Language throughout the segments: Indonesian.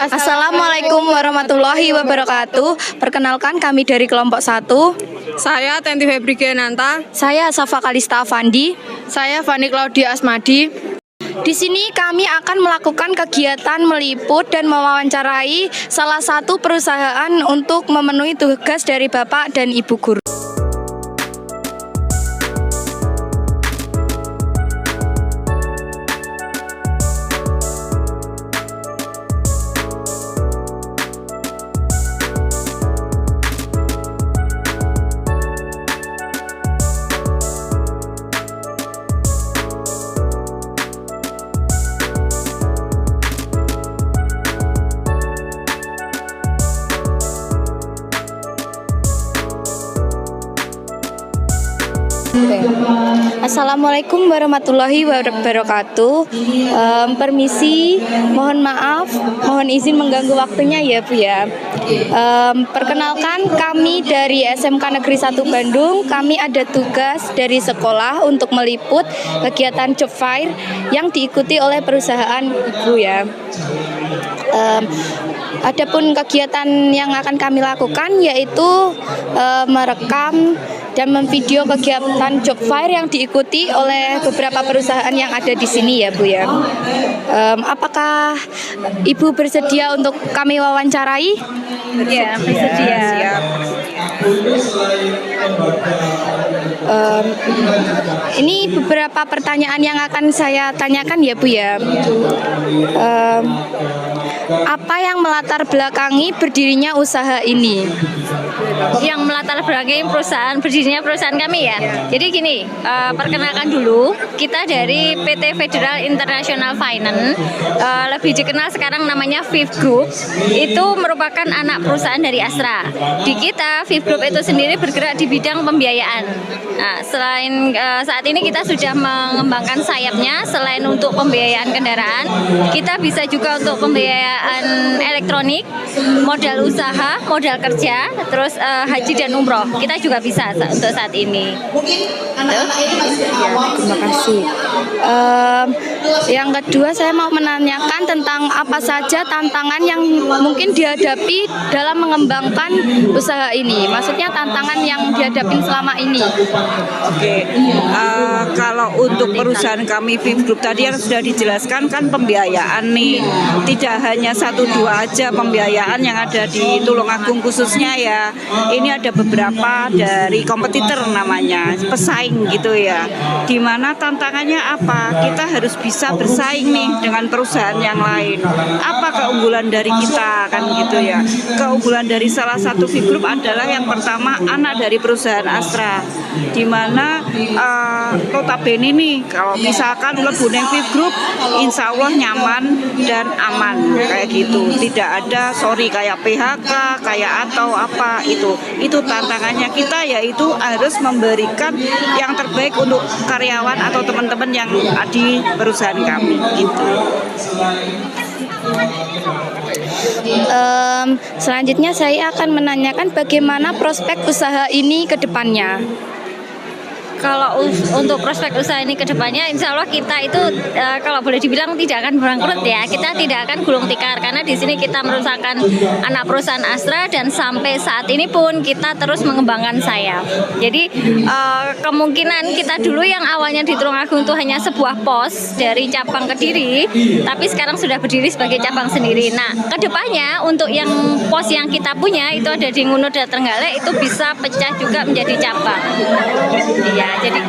Assalamualaikum warahmatullahi wabarakatuh. Perkenalkan kami dari kelompok 1. Saya Tenti Febrigiananta. Saya Safa Kalista Afandi. Saya Fani Claudia Asmadi. Di sini kami akan melakukan kegiatan meliput dan mewawancarai salah satu perusahaan untuk memenuhi tugas dari Bapak dan Ibu guru. Assalamualaikum warahmatullahi wabarakatuh. Permisi, mohon maaf, mohon izin mengganggu waktunya ya Bu ya. Perkenalkan kami dari SMK Negeri 1 Bandung. Kami ada tugas dari sekolah untuk meliput kegiatan job fair yang diikuti oleh perusahaan Ibu ya. Adapun kegiatan yang akan kami lakukan yaitu merekam dan memvideo kegiatan job fair yang diikuti oleh beberapa perusahaan yang ada di sini ya Bu ya. Apakah Ibu bersedia untuk kami wawancarai? Ya, bersedia. Siap. Ini beberapa pertanyaan yang akan saya tanyakan ya Bu ya. Apa yang melatar belakangi berdirinya usaha ini? Yang melatar belakangi berdirinya perusahaan kami ya. Jadi gini, perkenalkan dulu, kita dari PT Federal International Finance, lebih dikenal sekarang namanya FIF Group. Itu merupakan anak perusahaan dari Astra. Di kita FIF Group itu sendiri bergerak di bidang pembiayaan. Nah, selain saat ini kita sudah mengembangkan sayapnya, selain untuk pembiayaan kendaraan, kita bisa juga untuk pembiayaan elektronik, modal usaha, modal kerja, terus haji dan umroh. Kita juga bisa untuk saat ini. Terima kasih. Yang kedua, saya mau menanyakan tentang apa saja tantangan yang mungkin dihadapi dalam mengembangkan usaha ini. Maksudnya tantangan yang dihadapi selama ini. Oke, kalau untuk perusahaan kami FIF Group tadi yang sudah dijelaskan kan pembiayaan nih, tidak hanya 1-2 aja pembiayaan yang ada di Tulungagung khususnya ya. Ini ada beberapa dari kompetitor namanya, pesaing gitu ya. Dimana tantangannya apa? Kita harus bisa bersaing nih dengan perusahaan yang lain. Apa keunggulan dari kita kan gitu ya? Keunggulan dari salah satu FIF Group adalah yang pertama anak dari perusahaan Astra. Dimana notabene nih kalau misalkan lebuneng FIF Group insya Allah nyaman dan aman kayak gitu, tidak ada kayak PHK kayak atau apa itu tantangannya kita, yaitu harus memberikan yang terbaik untuk karyawan atau teman-teman yang di perusahaan kami gitu. Selanjutnya saya akan menanyakan bagaimana prospek usaha ini ke depannya. Kalau untuk prospek usaha ini ke depannya, insya Allah kita itu kalau boleh dibilang tidak akan bangkrut ya. Kita tidak akan gulung tikar karena di sini kita merupakan anak perusahaan Astra dan sampai saat ini pun kita terus mengembangkan sayap. Jadi kemungkinan kita dulu yang awalnya di Tulungagung itu hanya sebuah pos dari cabang Kediri, tapi sekarang sudah berdiri sebagai cabang sendiri. Nah, ke depannya untuk yang pos yang kita punya itu ada di Ngunut dan Trenggalek, itu bisa pecah juga menjadi cabang. Iya. Jadi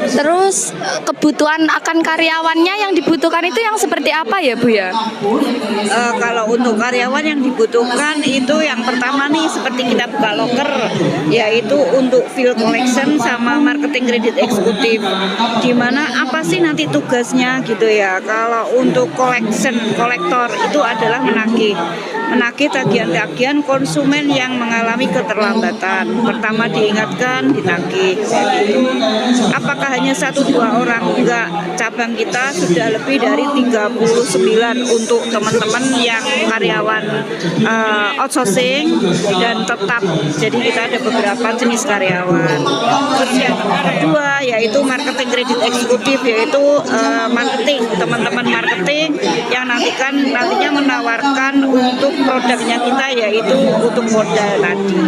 terus kebutuhan akan karyawannya yang dibutuhkan itu yang seperti apa ya Bu ya? Kalau untuk karyawan yang dibutuhkan itu yang pertama nih seperti kita buka loker, yaitu untuk field collection sama marketing kredit eksekutif. Dimana apa sih nanti tugasnya gitu ya? Kalau untuk kolektor itu adalah menagih. menagih tagihan-tagihan konsumen yang mengalami keterlambatan. Pertama diingatkan, ditagih. Apakah hanya 1-2 orang? Enggak, cabang kita sudah lebih dari 39 untuk teman-teman yang karyawan outsourcing dan tetap. Jadi kita ada beberapa jenis karyawan. Terus yang kedua yaitu marketing kredit eksekutif, yaitu marketing, teman-teman marketing yang nantinya menawarkan untuk produknya kita, yaitu untuk modal tadi.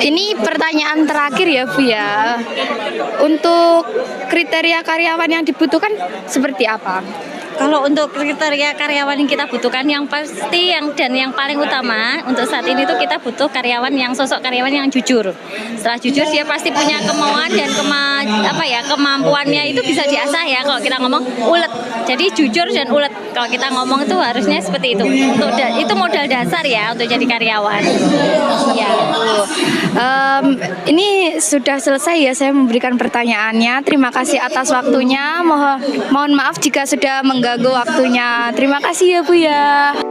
Ini pertanyaan terakhir ya Bu ya. Untuk kriteria karyawan yang dibutuhkan seperti apa? Kalau untuk kriteria karyawan yang kita butuhkan, yang pasti dan yang paling utama untuk saat ini tuh kita butuh karyawan yang sosok karyawan yang jujur. Setelah jujur dia pasti punya kemauan dan kemampuannya itu bisa diasah ya. Kalau kita ngomong ulet, jadi jujur dan ulet. Kalau kita ngomong itu harusnya seperti itu. Itu modal dasar ya untuk jadi karyawan. Ya Bu. Ini sudah selesai ya saya memberikan pertanyaannya. Terima kasih atas waktunya. Mohon maaf jika sudah mengganggu waktunya. Terima kasih ya Bu ya.